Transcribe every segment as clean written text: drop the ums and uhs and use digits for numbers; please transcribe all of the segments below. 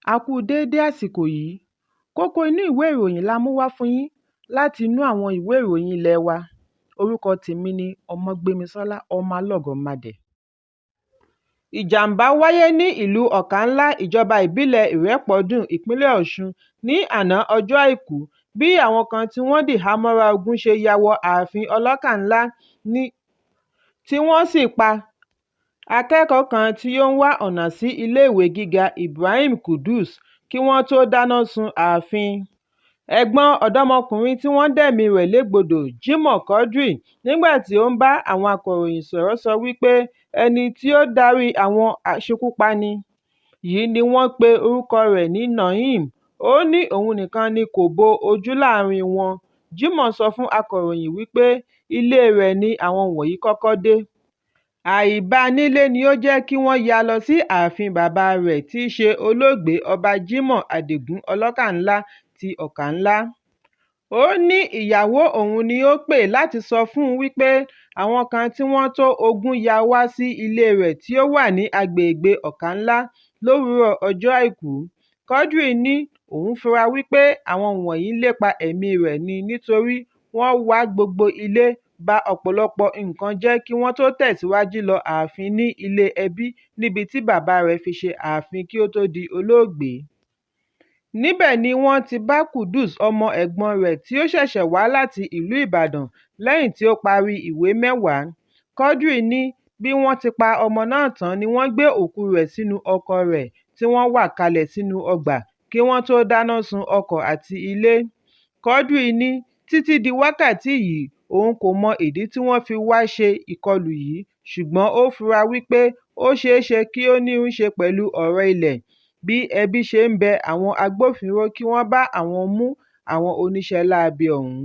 A kú déédé àsìkò yìí. Kókó inú ìwé ìròyìn la mú wá fún yín láti inú àwọn ìwé ìròyìn ilé wa. Orúkọ tèmi ni Ọmọgbémisọ́lá ọmọ Alọ́gọ̀madẹ̀. Ìjàmbá wáyé ní ìlú Ọ̀kànlá ìjọba ìbílẹ̀ Ìrépọdùn ìpínlẹ̀ Ọ̀ṣun ní àná ọjọ́ Àìkú bí àwọn kan tí wọ́n dìhámọ́ra ogun ṣe ya wọ ààfin ọlọ́kànlá tí wọ́n sì pa akẹ́kọ̀ọ́ kan tí ó ń wá ọ̀nà sí iléèwé gíga Ibrahim Kudus kí wọ́n tó dáná sun ààfin. Ẹ̀gbọ́n ọ̀dọ́mọkùnrin tí wọ́n dẹ̀mí rẹ̀ légbodò Jimoh Quadri nígbà tí ó ń bá àwọn akọ̀ròyìn sọ̀rọ̀ sọ wípé ẹni tí ó darí àwọn aṣekúpani yìí ni wọ́n pe orúkọ rẹ̀ ní Naim. Ó ní òun nìkan ni kò bo ojú láàrin wọn. Jimoh sọ fún akọ̀ròyìn wípé ilé rẹ̀ ni àwọn wọ̀nyí kọ́kọ́ dé. Àìbá nílé ni ó jẹ́ kí wọ́n ya lọ sí ààfin bàbá rẹ̀ tí í ṣe olóògbé Ọba Jimoh Adigun Ọlọ́kànlá ti Ọ̀kànlá. Ó ní ìyàwó òun ni ó pè láti sọ fún un wípé àwọn kan tí wọ́n tó 20 ya wá sí ilé rẹ̀ tí ó wà ní agbègbè Ọ̀kànlá lówùúrọ̀ ọjọ́ Àìkú. Quadri ní òun fura wípé àwọn wọ̀nyí lépa ẹ̀mí rẹ̀ ni nítorí wọ́n wá gbogbo ilé, ba ọ̀pọ̀lọpọ̀ nǹkan jẹ́ kí wọ́n tó tẹ̀síwájú lọ ààfin ní ilé ẹbí níbi tí bàbá rẹ̀ fi ṣe ààfin kí ó tó di olóògbé. Níbẹ̀ ni wọ́n ti bá Kudus ọmọ ẹ̀gbọ́n rẹ̀ tí ó ṣẹ̀ṣẹ̀ wá láti ìlú Ìbàdàn lẹ́yìn tí ó parí ìwé mẹ́wàá. Quadri ní bí wọ́n ti pa ọmọ náà tán ni wọ́n gbé òkú rẹ̀ sínú ọkọ̀ rẹ̀ tí wọ́n wà kalẹ̀ sínú ọgbà kí wọ́n tó dáná sun ọkọ̀ àti ilé. Quadri ní títí di wákàtí yìí òun kò mọ ìdí tí wọ́n fi wá ṣe ìkọlù yìí ṣùgbọ́n ó fura wípé ó ṣeéṣe kí ó ní í ṣe pẹ̀lú ọ̀rọ̀ ilẹ̀ bí ẹbí ṣe ń bẹ àwọn agbófinró kí wọ́n bá àwọn mú àwọn oníṣẹ́ láabi ọ̀hún.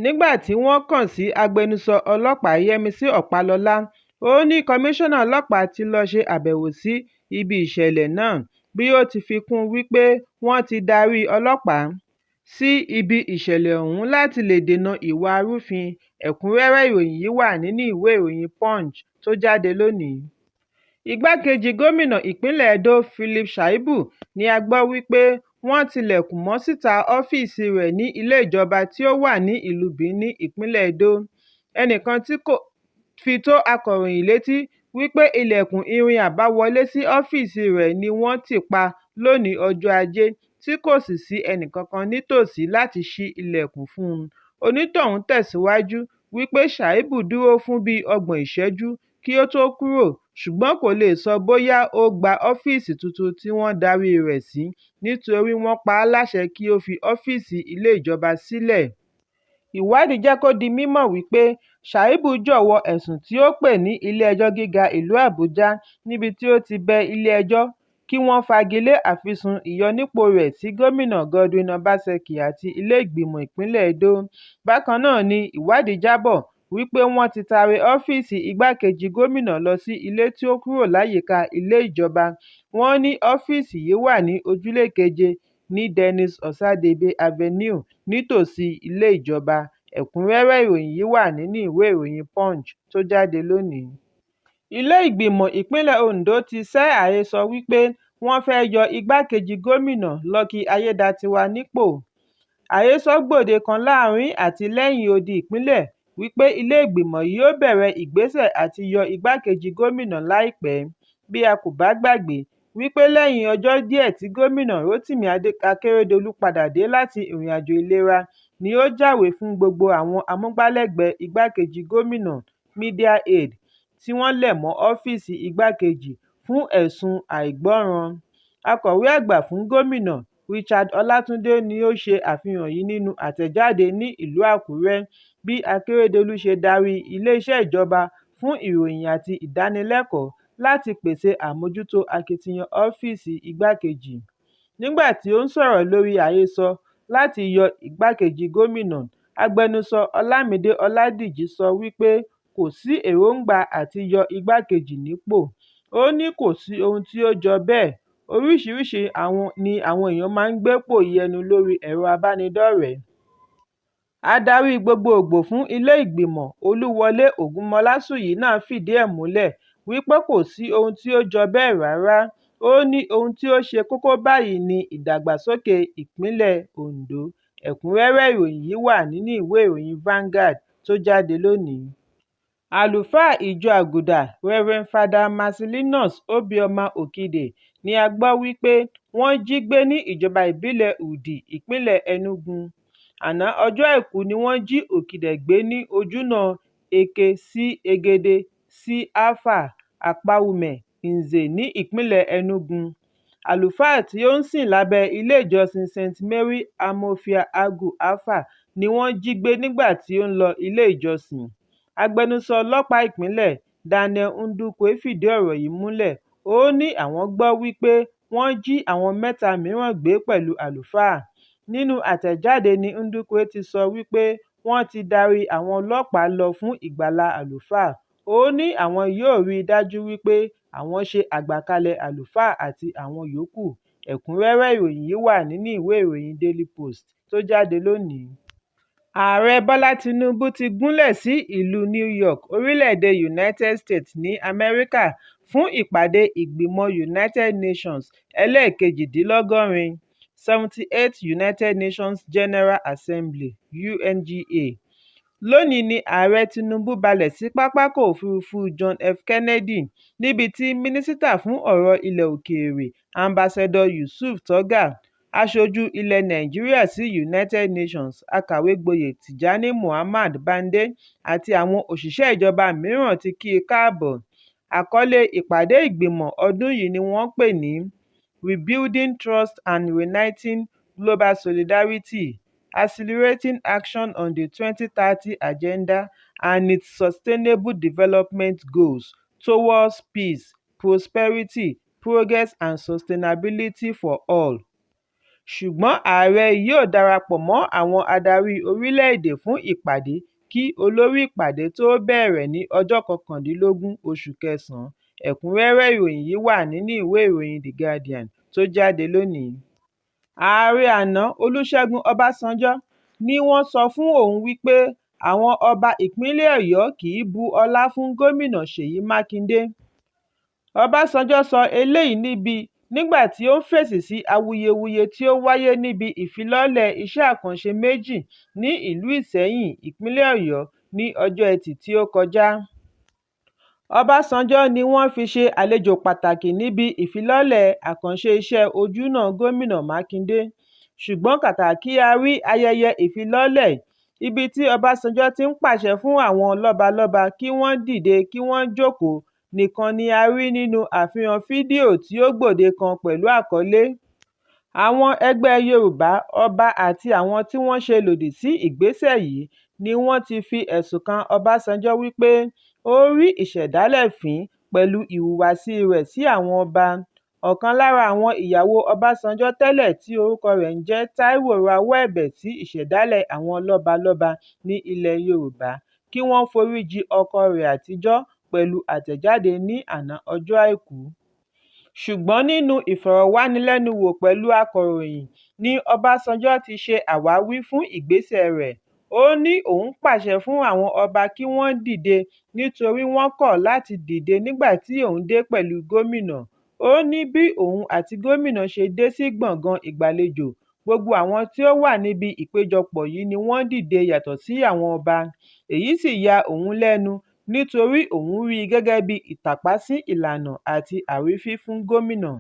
Nígbà tí wọ́n kàn sí agbẹnusọ ọlọ́pàá Yẹ́misí Ọ̀pálọ́lá, ó ní kọmíṣánná ọlọ́pàá ti lọ ṣe àbẹ̀wò sí ibi ìṣẹ̀lẹ̀ náà bí ó ti fi kún un wípé wọ́n ti darí ọlọ́pàá sí ibi ìṣẹ̀lẹ̀ ọ̀hún láti lè dènà ìwà arúfin. Ẹ̀kúnrẹ́rẹ́ ìròyìn yìí wà nínú ìwé ìròyìn Punch tó jáde lónìí. Igbákejì gómìnà ìpínlẹ̀ Edo Philip Shaibu ni a gbọ́ wípé wọ́n tilẹ̀kùn mọ́ síta ọ́fíìsì rẹ̀ ní ilé ìjọba tí ó wà ní ìlú Benin ìpínlẹ̀ Edo. Ẹnìkan tí kò fi tó akọ̀ròyìn létí wípé ilẹ̀kùn irin àbáwọlé sí ọ́fíìsì rẹ̀ ni wọ́n tì pa lónìí ọjọ́ Ajé tí kò sì sí ẹnìkankan nítòsí láti ṣí ilẹ̀kùn fún un. Onítọ̀hún tẹ̀síwájú wípé Shaibu dúró fún bíi 30 ìṣẹ́jú kí ó tó kúrò ṣùgbọ́n kò lè sọ bóyá ó gba ọ́fíìsì tuntun tí wọ́n darí rẹ̀ sí nítorí wọ́n pa á láṣẹ kí ó fi ọ́fíìsì ilé ìjọba sílẹ̀. Ìwádìí jẹ́ kó di mímọ̀ wípé Shaibu jọ̀wọ́ ẹ̀sùn tí ó pè ní ilé-ẹjọ́ gíga ìlú Àbújá níbi tí ó ti bẹ ilé-ẹjọ́ kí wọ́n fagilé àfisùn ìyọnípò rẹ̀ sí gómìnà Godwin Obaseki àti ilé-ìgbìmọ̀ ìpínlẹ̀ Edo. Bákan náà ni ìwádìí jábọ̀ wípé wọ́n ti taari ọ́fíìsì igbákejì gómìnà lọ sí ilé tí ó kúrò láyìíká ilé ìjọba. Wọ́n ní ọ́fíìsì yìí wà ní ojúlé 7 ní Dennis Osadebe Avenue nítòsí ilé ìjọba. Ẹ̀kúnrẹ́rẹ́ ìròyìn yìí wà nínú ìwé ìròyìn Punch tó jáde lónìí. Ilé ìgbìmọ̀ ìpínlẹ̀ Ondo ti sẹ́ àhesọ wípé wọ́n fẹ́ yọ igbákejì gómìnà Lucky Ayédatiwa nípò. Àhesọ gbòde kan láàrin àti lẹ́yìn odi ìpínlẹ̀ wípé ilé ìgbìmọ̀ yìí ó bẹ̀rẹ̀ ìgbésẹ̀ àti yọ igbákejì gómìnà láìpẹ́. Bí a kò bá gbàgbé wípé lẹ́yìn ọjọ́ díẹ̀ tí gómìnà Rotimi Akeredolu padà dé láti ìrìnàjò ìlera ni ó jáwé fún gbogbo àwọn amúgbálẹ́gbẹ̀ẹ́ igbákejì gómìnà media aid tí wọ́n lẹ̀ mọ́ ọ́fíìsì igbákejì fún ẹ̀sùn àìgbọràn. Akọ̀wé àgbà fún gómìnà Richard Ọlátúndé ni ó ṣe àfihàn yìí nínú àtẹ̀jáde ní ìlú Àkúrẹ́ bí Akérédolú ṣe darí iléeṣẹ́ ìjọba fún ìròyìn àti ìdánilẹ́kọ̀ọ́ láti pèsè àmójútó akitiyan ọ́fíìsì igbákejì. Nígbà tí ó ń sọ̀rọ̀ lórí àhesọ láti yọ igbákejì gómìnà, agbẹnusọ Ọlámídé Ọládìjí sọ wípé kò sí èròǹgbà àti yọ igbákejì nípò. Ó ní kò sí ohun tí ó jọ bẹ́ẹ̀. Oríṣiríṣi ni àwọn èèyàn máa ń gbépò yẹnu lórí ẹ̀rọ abánidọ́rẹ̀ẹ́. Adarí gbogbogbò fún ilé ìgbìmọ̀ Olúwọlé Ògúnmọlásùyí náà fìdí ẹ̀ múlẹ̀ wípé kò sí ohun tí ó jọ bẹ́ẹ̀ rárá. Ó ní ohun tí ó ṣe kókó báyìí ni ìdàgbàsókè ìpínlẹ̀ Ondo. Ẹ̀kúnrẹ́rẹ́ ìròyìn yìí wà nínú ìwé ìròyìn Vanguard tó jáde lónìí. Àlùfáà ìjọ Àgùdà Rev Father Marcellinus Obioma Okide ni a gbọ́ wípé wọ́n jí gbé ní ìjọba ìbílẹ̀ Udi, ìpínlẹ̀ Enugu. Àná ọjọ́ Àìkú ni wọ́n jí Okide gbé ní ojúnà Eke sí Egede sí Alfa Apawume Nze ní ìpínlẹ̀ Enugu. Àlùfáà tí ó ń sìn lábẹ́ ilé ìjọsìn St Mary Amofia Agu Alfa ni wọ́n jí gbé nígbà tí ó ń lọ ilé ìjọsìn. Agbẹnusọ ọlọ́pàá ìpínlẹ̀ Daniel Ndukwe fìdí ọ̀rọ̀ yìí múlẹ̀. Ó ní àwọn gbọ́ wípé wọ́n jí àwọn mẹ́ta mìíràn gbé pẹ̀lú àlùfáà. Nínú àtẹ̀jáde ni Ndukwe ti sọ wípé wọ́n ti darí àwọn ọlọ́pàá lọ fún ìgbàlà àlùfáà. Ó ní àwọn yóò rí i dájú wípé àwọn ṣe àgbàkalẹ̀ àlùfáà àti àwọn yòókù. Ẹ̀kúnrẹ́rẹ́ ìròyìn yìí wà nínú ìwé ìròyìn Daily Post tó jáde lónìí. Ààrẹ Bọ́lá Tinubu ti gúnlẹ̀ sí ìlú New York, orílẹ̀-èdè United States ní Amẹ́ríkà fún ìpàdé ìgbìmọ̀ United Nations ẹlẹ́ẹ̀kejìdínlọ́gọ́rin 78th United Nations General Assembly UNGA. Lónìí ni Ààrẹ Tinubu balẹ̀ sí pápákọ̀ òfurufú John F. Kennedy níbi tí Mínísítà fún ọ̀rọ̀ ilẹ̀ òkèèrè Ambassador Yusuf Tuggar, aṣojú ilẹ̀ Nàìjíríà sí United Nations akàwé-gboyè Tijani Muhammad Bande àti àwọn òṣìṣẹ́ ìjọba mìíràn ti kí i káàbọ̀. Àkọlé ìpàdé ìgbìmọ̀ ọdún yìí ni wọ́n pè ní Rebuilding Trust and Reigniting Global Solidarity, Accelerating Action on the 2030 Agenda and its Sustainable Development Goals Towards Peace, Prosperity, Progress and Sustainability for All. Ṣùgbọ́n ààrẹ yóò darapọ̀ mọ́ àwọn adarí orílẹ̀-èdè fún ìpàdé kí olórí ìpàdé tó bẹ̀rẹ̀ ní ọjọ́ 19 oṣù kẹsàn-án. Ẹ̀kúnrẹ́rẹ́ ìròyìn yìí wà nínú ìwé ìròyìn The Guardian tó jáde lónìí. Ààrẹ àná Olúṣẹ́gun Ọbásanjọ́ ni wọ́n sọ fún òun wípé àwọn ọba ìpínlẹ̀ Ọ̀yọ́ kì í bu ọlá fún gómìnà Ṣèyí Mákindé. Ọbásanjọ́ sọ eléyìí nígbà tí ó ń fèsì sí awuyewuye tí ó wáyé níbi ìfilọ́lẹ̀ iṣẹ́ àkànṣe méjì ní ìlú Ìṣẹ́yìn, ìpínlẹ̀ Ọ̀yọ́ ní ọjọ́ Ẹtì tí ó kọjá. Ọbásanjọ́ ni wọ́n fi ṣe àlejò pàtàkì níbi ìfilọ́lẹ̀ àkànṣe iṣẹ́ ojúnà gómìnà Mákindé. Ṣùgbọ́n kàkà kí a rí ayẹyẹ ìfilọ́lẹ̀ ibi tí Ọbásanjọ́ ti ń pàṣẹ fún àwọn lọ́balọ́ba kí wọ́n dìde kí wọ́n jókòó nìkan ni a rí nínú àfihàn fídíò tí ó gbòde kan pẹ̀lú àkọlé "Àwọn ẹgbẹ́ Yorùbá, ọba àti àwọn tí wọ́n ṣe lòdì sí ìgbésẹ̀ yìí" ni wọ́n ti fi ẹ̀sùn kan Ọbásanjọ́ wípé ó rí ìṣẹ̀dálẹ̀ fín pẹ̀lú ìhùwàsí rẹ̀ sí àwọn ọba. Ọ̀kan lára àwọn ìyàwó Ọbásanjọ́ tẹ́lẹ̀ tí orúkọ rẹ̀ ń jẹ́ Táíwò rawọ́ ẹ̀bẹ̀ sí ìṣẹ̀dálẹ̀ àwọn lọ́balọ́ba ní ilẹ̀ Yorùbá kí wọ́n foríjì ọkọ rẹ̀ àtijọ́ pẹ̀lú àtẹ̀jáde ní àná ọjọ́ Àìkú. Ṣùgbọ́n nínú ìfọ̀rọ̀wánilẹ́nuwò pẹ̀lú akọ̀ròyìn ni Ọbásanjọ́ ti ṣe àwáwí fún ìgbésẹ̀ rẹ̀. Ó ní òun pàṣẹ fún àwọn ọba kí wọ́n dìde nítorí wọ́n kọ̀ láti dìde nígbà tí òun dé pẹ̀lú gómìnà. Ó ní bí òun àti gómìnà ṣe dé sí gbọ̀ngàn ìgbàlejò, gbogbo àwọn tí ó wà níbi ìpéjọpọ̀ yìí ni wọ́n dìde yàtọ̀ sí àwọn ọba. Èyí sì ya òun lẹ́nu nítorí òun rí i gẹ́gẹ́ bí ìtàpá sí ìlànà àti àrífín fún gómìnà.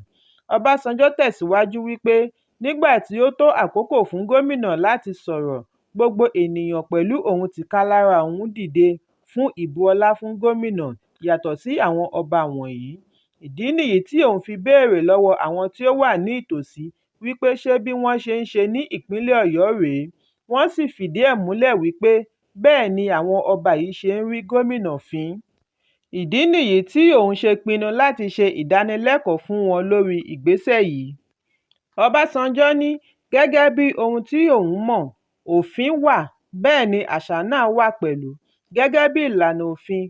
Ọbásanjọ́ tẹ̀síwájú wípé nígbà tí ó tó àkókò fún gómìnà láti sọ̀rọ̀, gbogbo ènìyàn pẹ̀lú òun tìkálára òun dìde fún ìbu ọlá fún gómìnà yàtọ̀ sí àwọn ọba wọ̀nyí. Ìdí nìyí tí òun fi béèrè lọ́wọ́ àwọn tí ó wà ní ìtòsí wípé ṣé bí wọ́n ṣe ń ṣe ní ìpínlẹ̀ Ọ̀yọ́ rèé. Wọ́n sì fìdí ẹ̀ múlẹ̀ wípé bẹ́ẹ̀ ni àwọn ọba yìí ṣe ń rí gómìnà fín. Ìdí nìyí tí òun ṣe pinnu láti ṣe ìdánilẹ́kọ̀ọ́ fún wọn lórí ìgbésẹ̀ yìí. Ọbásanjọ́ ní gẹ́gẹ́ bí ohun tí òun mọ̀, òfin wà, bẹ́ẹ̀ ni àṣà náà wà pẹ̀lú. Gẹ́gẹ́ bí ìlànà òfin,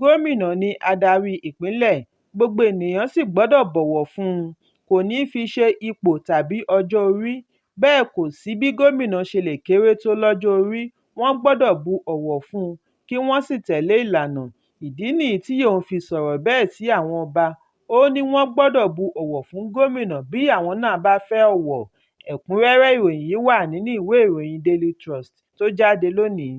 gómìnà ni adarí ìpínlẹ̀, gbogbo ènìyàn sì gbọ́dọ̀ bọ̀wọ̀ fún un. Kò ní fi ṣe ipò tàbí ọjọ́ orí. Bẹ́ẹ̀ kò sí bí gómìnà ṣe lè kéré tó lọ́jọ́ orí, wọ́n gbọ́dọ̀ bu ọ̀wọ̀ fún un kí wọ́n sì tẹ̀lé ìlànà. Ìdí nìyí tí òun fi sọ̀rọ̀ bẹ́ẹ̀ sí àwọn ọba. ó ní wọ́n gbọ́dọ̀ bu ọ̀wọ̀ fún gómìnà bí àwọn náà bá fẹ́ ọ̀wọ̀. Ẹ̀kúnrẹ́rẹ́ ìròyìn yìí wà nínú ìwé ìròyìn Daily Trust tó jáde lónìí.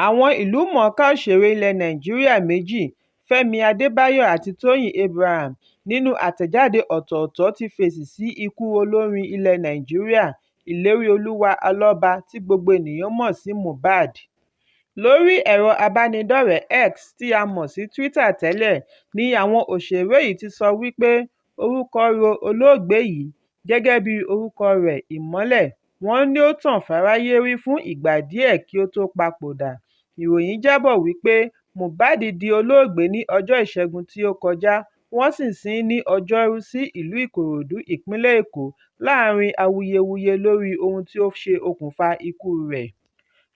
Àwọn ìlúmọ̀ọ́ká òṣèré ilẹ̀ Nàìjíríà méjì, Fẹ́mi Adébáyọ̀ àti Tóyìn Abraham, nínú àtẹ̀jáde ọ̀tọ̀ọ̀tọ̀ ti fèsì sí ikú olórin ilẹ̀ Nàìjíríà Ìléríolúwa Alọ́ba tí gbogbo ènìyàn mọ̀ sí Mohbad. Lórí ẹ̀rọ abánidọ́rẹ̀ẹ́ X tí a mọ̀ sí Twitter tẹ́lẹ̀ ni àwọn òṣèré yìí ti sọ wípé orúkọ ro olóògbé yìí gẹ́gẹ́ bí orúkọ rẹ̀ Ìmọ́lẹ̀. Wọ́n ní ó tàn fáráyé rí fún ìgbà díẹ̀ kí ó tó papòdà. Ìròyìn jábọ̀ wípé Mohbad di olóògbé ní ọjọ́ Ìṣẹ́gun tí ó kọjá, wọ́n sì sin ín ní Ọjọ́rú sí ìlú Ìkòròdú, ìpínlẹ̀ Èkó, láàrin awuyewuye lórí ohun tí ó ṣe okùnfà ikú rẹ̀.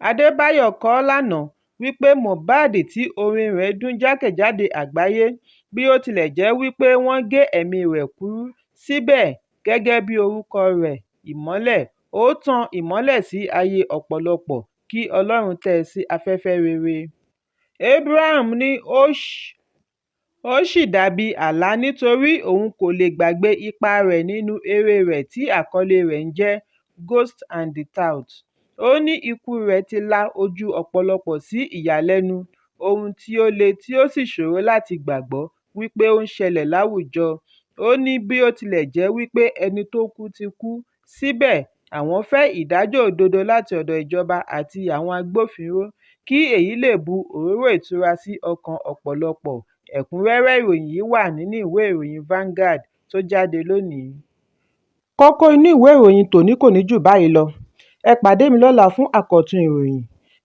Adébáyọ̀ kọ lánàá wípé Mohbad tí orin rẹ̀ dún jákèjádò àgbáyé, bí ó tilẹ̀ jẹ́ wípé wọ́n gé ẹ̀mí rẹ̀ kúrú, síbẹ̀ gẹ́gẹ́ bí orúkọ rẹ̀ Ìmọ́lẹ̀, ó tan ìmọ́lẹ̀ sí ayé ọ̀pọ̀lọpọ̀ kí Ọlọ́run tẹ́ ẹ sí afẹ́fẹ́ rere. Abraham ní ó ṣì dàbí àlá nítorí òun kò lè gbàgbé ipa rẹ̀ nínú eré rẹ̀ tí àkọlé rẹ̀ ń jẹ́ Ghost and the Tout. Ó ní ikú rẹ̀ ti la ojú ọ̀pọ̀lọpọ̀ sí ìyàlẹ́nu, ohun tí ó le tí ó sì ṣòro láti gbàgbọ́ wípé ó ń ṣẹlẹ̀ láwùjọ. Ó ní bí ó tilẹ̀ jẹ́ wípé ẹni tó kú ti kú, síbẹ̀ àwọn fẹ́ ìdájọ́ òdodo láti ọ̀dọ̀ ìjọba àti àwọn agbófinró kí èyí lè bu òróró ìtura sí ọkàn ọ̀pọ̀lọpọ̀. Ẹ̀kúnrẹ́rẹ́ ìròyìn yìí wà nínú ìwé ìròyìn Vanguard tó jáde lónìí. Kókó inú ìwé ìròyìn tòní kò ní jù báyìí lọ. Ẹ pàdé mi lọ́la fún àkọ́tún ìròyìn.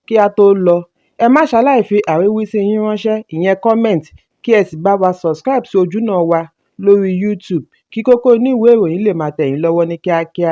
Kí a tó lọ, ẹ má ṣaláì fi àríwísí yín ránṣẹ́, ìyẹn comment, kí ẹ sì bá wa subscribe sí ojúnà wa lórí YouTube kí Kókó Inú Ìwé Ìròyìn lè máa tẹ̀ yín lọ́wọ́ ní kíákíá.